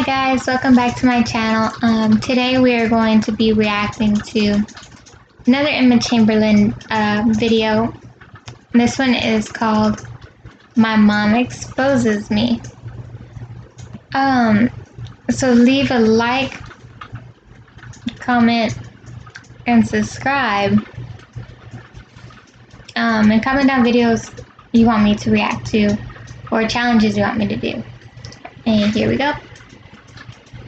guys, welcome back to my channel. Today we are going to be reacting to another Emma Chamberlain video. This one is called My Mom Exposes Me. So leave a like, comment, and subscribe. And comment down videos you want me to react to or challenges you want me to do. And here we go.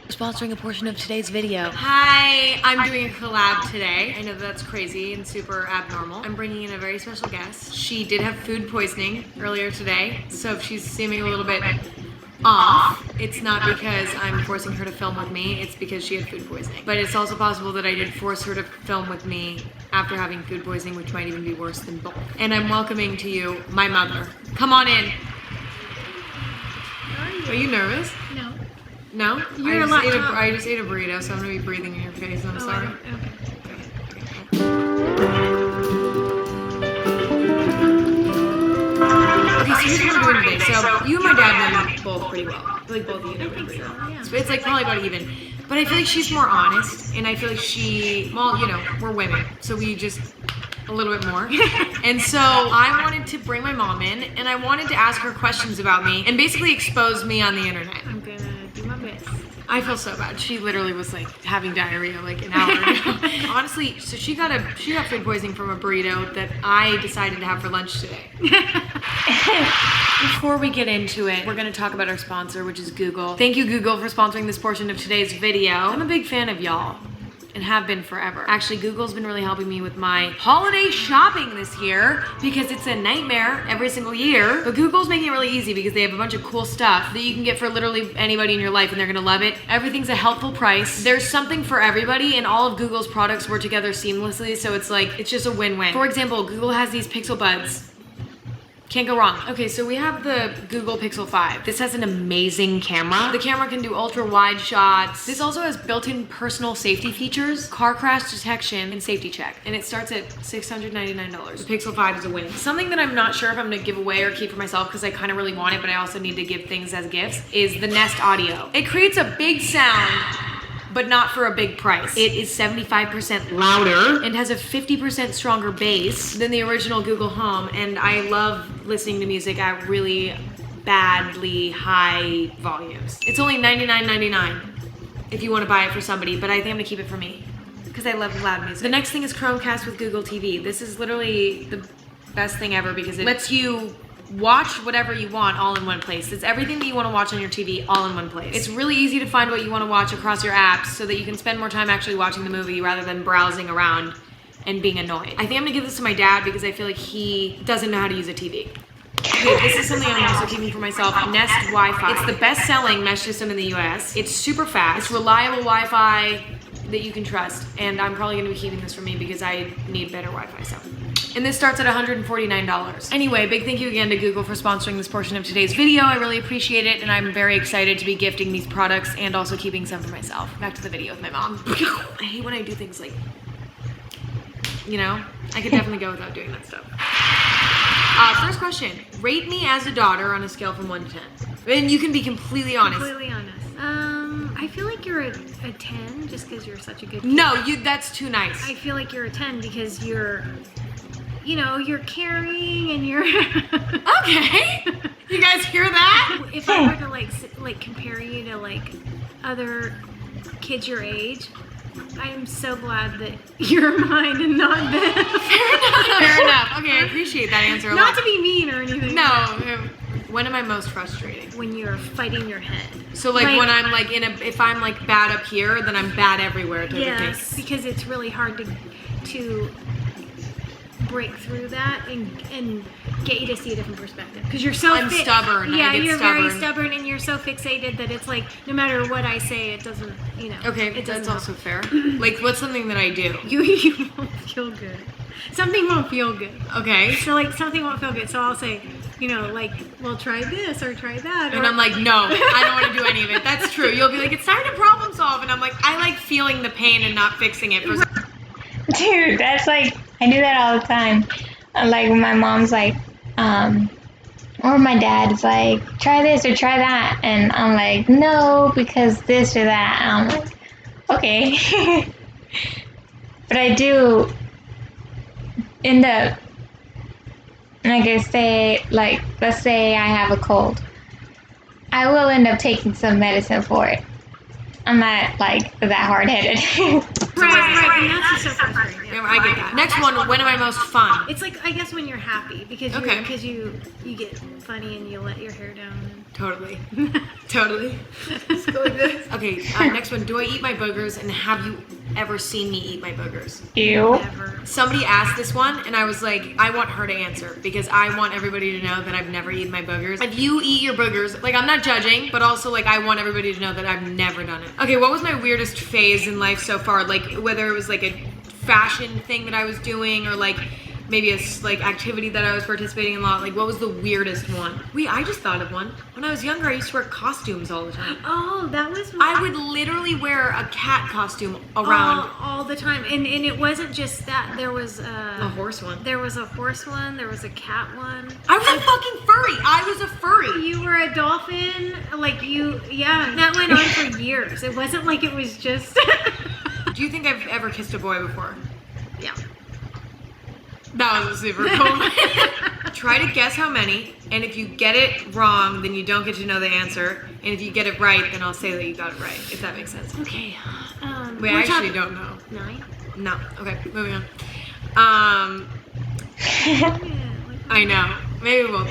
Sponsoring a portion of today's video. Hi, I'm doing a collab today. I know that's crazy and super abnormal. I'm bringing in a very special guest. She did have food poisoning earlier today, so if she's seeming a little bit off, it's not because I'm forcing her to film with me, it's because she had food poisoning. But it's also possible that I did force her to film with me after having food poisoning, which might even be worse than both. And I'm welcoming to you my mother. Come on in. Are you nervous? No. No? You're I just ate a burrito, so I'm gonna be breathing in your face. I'm sorry. Okay. Okay, so here's what we're doing today. So you and my dad know me both pretty well. Like both of you know me pretty well. Yeah. So it's like probably about even. But I feel like she's more honest, and I feel like she, well, you know, we're women, so we just a little bit more. And so I wanted to bring my mom in, and I wanted to ask her questions about me, and basically expose me on the internet. I'm gonna do my best. I feel so bad. She literally was like having diarrhea like an hour ago. Honestly, so she got food poisoning from a burrito that I decided to have for lunch today. Before we get into it, we're gonna talk about our sponsor, which is Google. Thank you, Google, for sponsoring this portion of today's video. I'm a big fan of y'all and have been forever. Actually, Google's been really helping me with my holiday shopping this year because it's a nightmare every single year. But Google's making it really easy because they have a bunch of cool stuff that you can get for literally anybody in your life and they're gonna love it. Everything's a helpful price. There's something for everybody and all of Google's products work together seamlessly, so it's like, it's just a win-win. For example, Google has these Pixel Buds. Can't go wrong. Okay, so we have the Google Pixel 5. This has an amazing camera. The camera can do ultra wide shots. This also has built-in personal safety features, car crash detection, and safety check. And it starts at $699. The Pixel 5 is a win. Something that I'm not sure if I'm gonna give away or keep for myself because I kind of really want it, but I also need to give things as gifts, is the Nest Audio. It creates a big sound, but not for a big price. It is 75% louder and has a 50% stronger bass than the original Google Home, and I love listening to music at really badly high volumes. It's only $99.99 if you want to buy it for somebody, but I think I'm gonna keep it for me because I love loud music. The next thing is Chromecast with Google TV. This is literally the best thing ever because it lets you watch whatever you want all in one place. It's everything that you want to watch on your TV all in one place. It's really easy to find what you want to watch across your apps so that you can spend more time actually watching the movie rather than browsing around and being annoyed. I think I'm gonna give this to my dad because I feel like he doesn't know how to use a TV. Okay, this is something I'm also keeping for myself, Nest Wi-Fi. It's the best-selling mesh system in the US. It's super fast. It's reliable Wi-Fi that you can trust, and I'm probably gonna be keeping this for me because I need better Wi-Fi stuff. And this starts at $149. Anyway, big thank you again to Google for sponsoring this portion of today's video. I really appreciate it, and I'm very excited to be gifting these products and also keeping some for myself. Back to the video with my mom. I hate when I do things like, you know, I could definitely go without doing that stuff. First question, rate me as a daughter on a scale from 1 to 10. And you can be completely honest. Completely honest. I feel like you're a 10 just because you're such a good kid. No, that's too nice. I feel like you're a 10 because you're, you know, you're caring and you're... Okay. You guys hear that? If I were to like compare you to like other kids your age, I am so glad that you're mine and not them. Fair enough. Okay, I appreciate that answer a lot. Not to be mean or anything. No. When am I most frustrating? When you're fighting your head. So like when I'm like if I'm like bad up here, then I'm bad everywhere. Yes, because it's really hard to break through that and get you to see a different perspective. Because you're so stubborn. Yeah, you're very stubborn, and you're so fixated that it's like no matter what I say, it doesn't. You know. Okay, it that's doesn't also fair. Like, what's something that I do? You won't feel good. Something won't feel good. Okay. So like something won't feel good. So I'll say, you know, like, well, try this or try that. And I'm like, no, I don't want to do any of it. That's true. You'll be like, it's time to problem solve, and I'm like, I like feeling the pain and not fixing it. Dude, that's like, I do that all the time. Like when my mom's like, Or my dad's like, try this or try that. And I'm like, no, because this or that. And I'm like, okay. But I do end up, like I say, like, let's say I have a cold. I will end up taking some medicine for it. I'm not, like, that hard-headed. Right. And that's just so frustrating. Yeah, I get that. Next one, when am I most fun? It's like, I guess when you're happy because you Okay. because you get funny and you let your hair down. Totally. Totally. Let's go like this. Okay, next one. Do I eat my boogers, and have you ever seen me eat my boogers? Ew. Never. Somebody asked this one, and I was like, I want her to answer because I want everybody to know that I've never eaten my boogers. If you eat your boogers, like, I'm not judging, but also, like, I want everybody to know that I've never done it. Okay, what was my weirdest phase in life so far? Like, whether it was like a fashion thing that I was doing or like maybe a like activity that I was participating in a lot. Like, what was the weirdest one? I just thought of one. When I was younger, I used to wear costumes all the time. Oh, that was. I would literally wear a cat costume around. all the time, and it wasn't just that. There was A horse one. There was a horse one. There was a cat one. I was a fucking furry. I was a furry. You were a dolphin, like you. Yeah, that went on for years. It wasn't like it was just. Do you think I've ever kissed a boy before? Yeah. That was a super cool one. Try to guess how many, and if you get it wrong, then you don't get to know the answer. And if you get it right, then I'll say that you got it right, if that makes sense. Okay. Wait, I actually don't know. 9. No. Okay, moving on. Yeah, I know. Maybe we'll.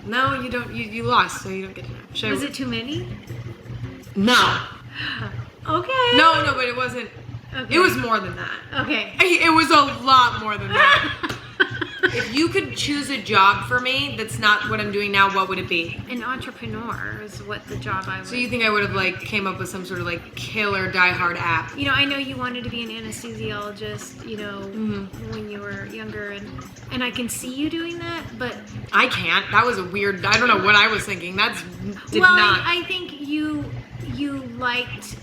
No, you don't. You lost, so you don't get to know. Should I- was it too many? No. Okay. No, but it wasn't. Okay. It was more than that. Okay. It was a lot more than that. If you could choose a job for me that's not what I'm doing now, what would it be? An entrepreneur is what the job I was. So you think I would have like came up with some sort of like killer Die Hard app? You know, I know you wanted to be an anesthesiologist, you know, when you were younger, and I can see you doing that, but I can't. That was a weird. I don't know what I was thinking. That's did well, not. I think you liked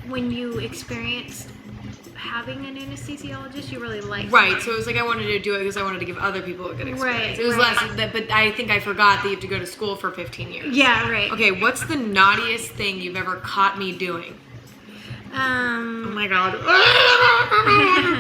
when you experienced having an anesthesiologist, you really liked Right, it. so it was like I wanted to do it because I wanted to give other people a good experience. Right, It was right. less, that, but I think I forgot that you have to go to school for 15 years. Yeah, right. Okay, what's the naughtiest thing you've ever caught me doing? Oh my god.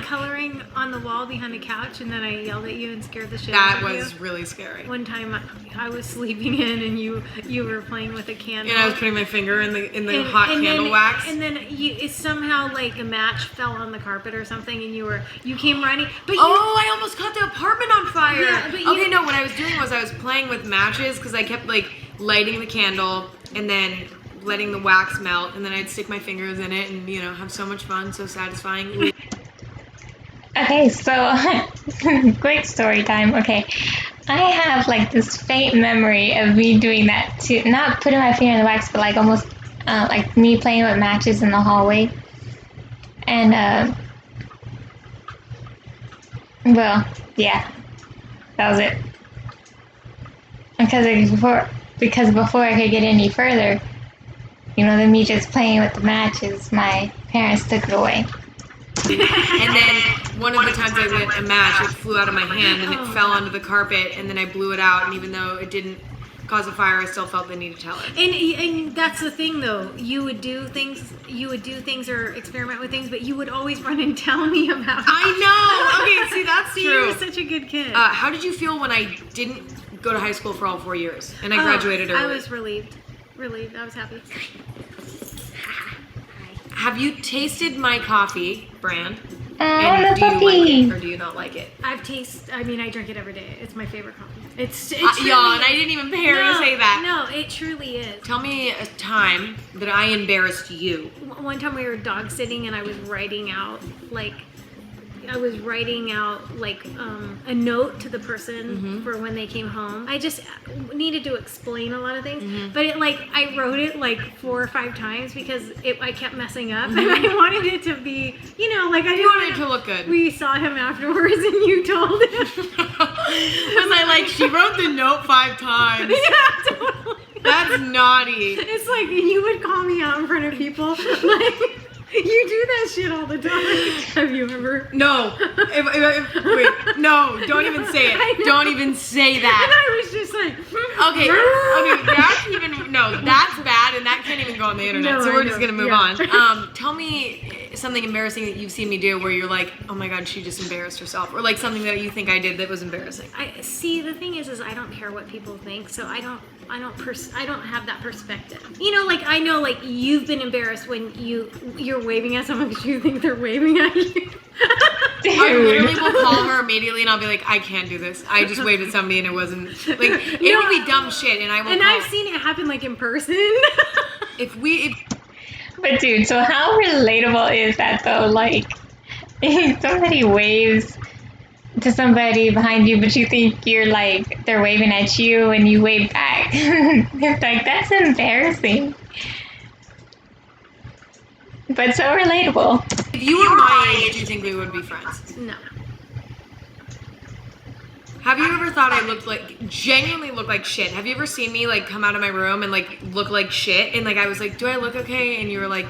Coloring on the wall behind the couch, and then I yelled at you and scared the shit That out of you. was really scary. One time I was sleeping in, and you were playing with a candle. And I was putting my finger in the And- hot and candle then, wax. And then it somehow like a match fell on the carpet or something, and you came running. But I almost caught the apartment on fire. Yeah, but you- Okay, no, what I was doing was I was playing with matches because I kept like lighting the candle and then letting the wax melt, and then I'd stick my fingers in it and, you know, have so much fun, so satisfying. Okay, so quick story time. Okay, I have like this faint memory of me doing that too. Not putting my finger in the wax, but like almost like me playing with matches in the hallway. And well, yeah, that was it. Because before I could get any further, you know, than me just playing with the matches, my parents took it away. And then one of the times I lit a match, it flew out of my hand and it fell onto the carpet, and then I blew it out, and even though it didn't cause a fire, I still felt the need to tell it. And that's the thing, though. You would do things or experiment with things, but you would always run and tell me about it. I know! Okay, see, that's See, you true. were such a good kid. How did you feel when I didn't go to high school for all 4 years and I graduated early? I was relieved. I was happy. Have you tasted my coffee brand? Oh, And the do you like puppy. it or do you not like it? I drink it every day. It's my favorite coffee. It's Y'all, and I didn't even prepare to say that. No, it truly is. Tell me a time that I embarrassed you. One time we were dog sitting, and I was writing out a note to the person for when they came home. I just needed to explain a lot of things, but I wrote it like 4 or 5 times because I kept messing up, and I wanted it to be, you know, like I You wanted it to look good. We saw him afterwards, and you told him. Was I like, she wrote the note 5 times? Yeah, totally. That's naughty. It's like you would call me out in front of people, like. You do that shit all the time. Have you ever? No. Wait, no, don't even say I it. know. Don't even say And that. I was was just like, Okay, that's even, no, that's bad, and that can't even go on the internet, No, so I we're just know. gonna move on. Tell me something embarrassing that you've seen me do where you're like, oh my god, she just embarrassed herself, or like something that you think I did that was embarrassing. I see. The thing is I don't care what people think, so I don't have that perspective. You know, like I know, like you've been embarrassed when you're waving at someone because you think they're waving at you. I literally will call her immediately and I'll be like, I can't do this. I just waved at somebody and it wasn't, like, it will be dumb shit and I will And call. I've seen it happen like in person. But dude, so how relatable is that though? Like, if somebody waves to somebody behind you, but you think you're like, they're waving at you and you wave back. It's like, that's embarrassing. But so relatable. If you were my age, do you think we would be friends? No. Have you ever thought I genuinely look like shit? Have you ever seen me like come out of my room and like look like shit? And like I was like, do I look okay? And you were like,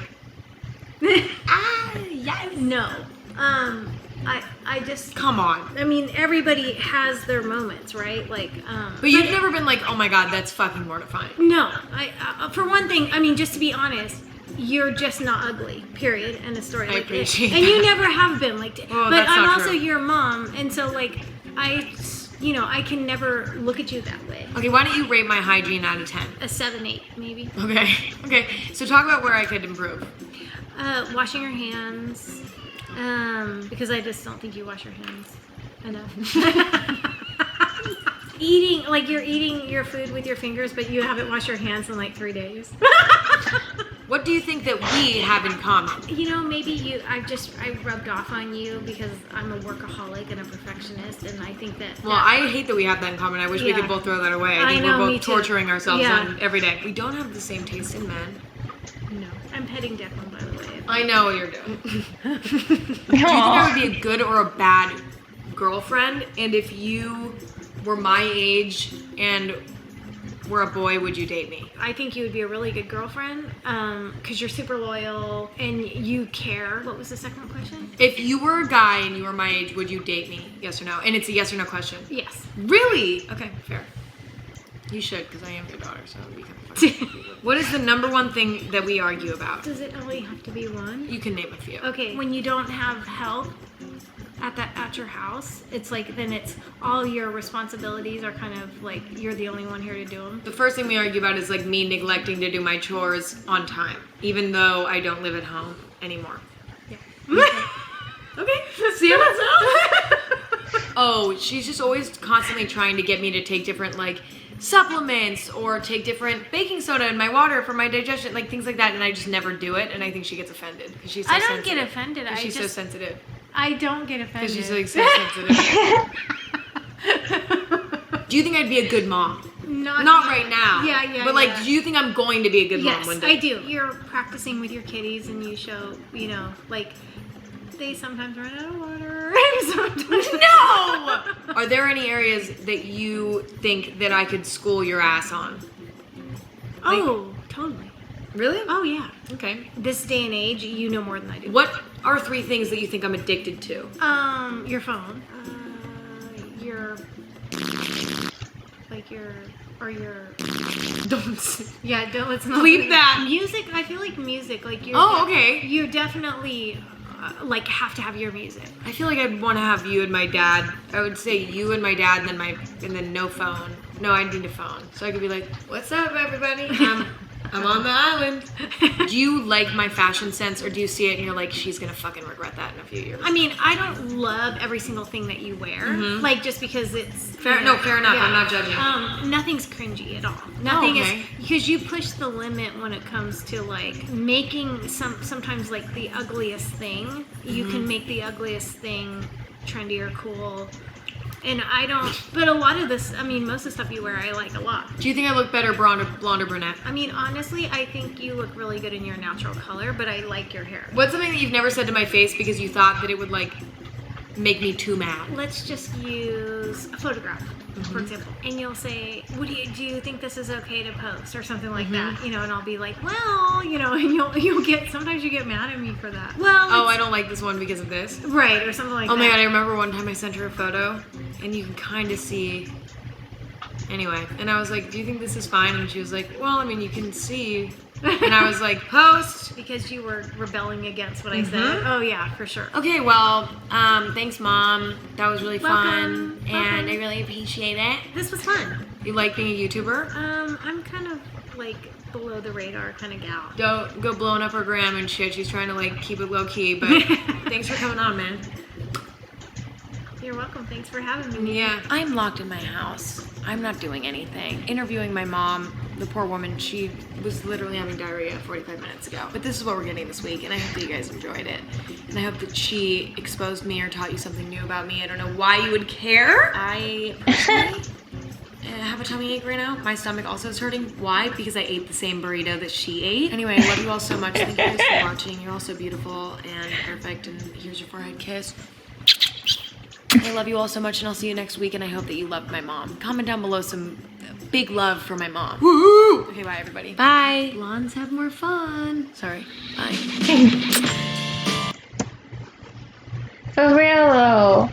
Yes. No. I just. Come on. I mean, everybody has their moments, right? Like. But you've never been like, oh my god, that's fucking mortifying. No. For one thing, I mean, just to be honest, you're just not ugly. Period. End of story. I Like, appreciate and that. you never have been like. Well, but that's I'm not also true. your mom, and so like I can never look at you that way. Okay, why don't you rate my hygiene out of 10? A 7, 8, maybe. Okay. So talk about where I could improve. Washing your hands. Because I just don't think you wash your hands enough. Eating, like you're eating your food with your fingers, but you haven't washed your hands in like 3 days. What do you think that we have in common? You know, maybe I rubbed off on you because I'm a workaholic and a perfectionist, and I think that. Well, I hate that we have that in common. I wish we Yeah. could both throw that away. I think know, we're me both too. torturing ourselves Yeah. on every day. We don't have the same taste in men. No, I'm petting Declan, by the way. I know what you're doing. Do you think I would be a good or a bad girlfriend? And if you were my age and were a boy, would you date me? I think you would be a really good girlfriend, because you're super loyal and you care. What was the second question? If you were a guy and you were my age, would you date me? Yes or no? And it's a yes or no question. Yes. Really? Okay, fair. You should, because I am your daughter, so it would be kind of fun. What is the number one thing that we argue about? Does it only have to be one? You can name a few. Okay, when you don't have help at your house, it's like then it's all your responsibilities are kind of like you're the only one here to do them. The first thing we argue about is like me neglecting to do my chores on time, even though I don't live at home anymore. Yeah. Okay, see what's up? Oh, she's just always constantly trying to get me to take different like supplements or take different baking soda in my water for my digestion, like things like that, and I just never do it, and I think she gets offended because she's so I don't sensitive. get offended. 'Cause she's so sensitive. I don't get Because offended. she's like so sensitive. Do you think I'd be a good mom? Not right now. Yeah. But like, yeah. do you think I'm going to be a good mom Yes, one day? I do. You're practicing with your kitties and you show, you know, like they sometimes run out of water and sometimes No! Are there any areas that you think that I could school your ass on? Oh, totally. Really? Oh yeah. Okay. This day and age, you know more than I do. What are 3 things that you think I'm addicted to? Your phone. Your Don't. yeah. Let's not Bleep that. Music. I feel like music. Like you're. Oh, okay. You definitely like have to have your music. I feel like I'd want to have you and my dad. I would say you and my dad, and then no phone. No, I need a phone, so I could be like, "What's up, everybody? I'm on the island." Do you like my fashion sense, or do you see it and you're like, she's gonna fucking regret that in a few years? I mean, I don't love every single thing that you wear, like just because it's Fair- you know, no, fair enough. I'm not judging. Nothing's cringy at all. Nothing okay. is because you push the limit when it comes to like making sometimes like the ugliest thing. You can make the ugliest thing trendy or cool. And I don't, but a lot of this, I mean, most of the stuff you wear, I like a lot. Do you think I look better blonde or brunette? I mean, honestly, I think you look really good in your natural color, but I like your hair. What's something that you've never said to my face because you thought that it would like make me too mad? Let's just use a photograph, for example, and you'll say, do you think this is okay to post or something like that, you know, and I'll be like, well, you know, and you'll get, sometimes you get mad at me for that. Well, Oh, I don't like this one because of this. right, or something like that. Oh my god, I remember one time I sent her a photo and you can kind of see Anyway, and I was like, do you think this is fine? And she was like, well, I mean, you can see. And I was like, post. Because you were rebelling against what I said. Oh yeah, for sure. Okay, well, thanks, Mom. That was really fun. Welcome. And I really appreciate it. This was fun. You like being a YouTuber? I'm kind of like below the radar kind of gal. Don't go blowing up her gram and shit. She's trying to like keep it low key, but thanks for coming on, man. You're welcome. Thanks for having me. Yeah. I'm locked in my house. I'm not doing anything. Interviewing my mom, the poor woman, she was literally having diarrhea 45 minutes ago. But this is what we're getting this week, and I hope that you guys enjoyed it. And I hope that she exposed me or taught you something new about me. I don't know why you would care. I personally have a tummy ache right now. My stomach also is hurting. Why? Because I ate the same burrito that she ate. Anyway, I love you all so much. Thank you guys for watching. You're all so beautiful and perfect. And here's your forehead kiss. I love you all so much, and I'll see you next week, and I hope that you loved my mom. Comment down below some big love for my mom. Woo! Okay, bye, everybody. Bye. Blondes have more fun. Sorry. Bye. For real though,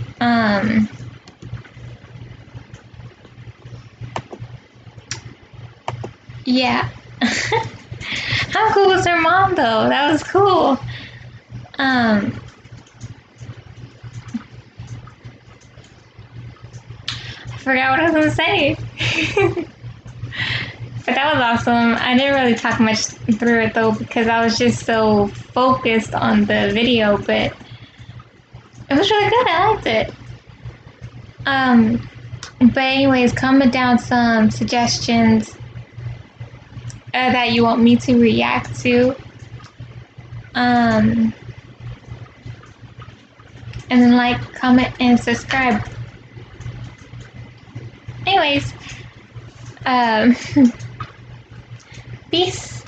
yeah. How cool was her mom though? That was cool. I forgot what I was gonna say. But that was awesome. I didn't really talk much through it though because I was just so focused on the video, but it was really good. I liked it. But anyways, comment down some suggestions that you want me to react to. And then like, comment, and subscribe. Anyways, peace.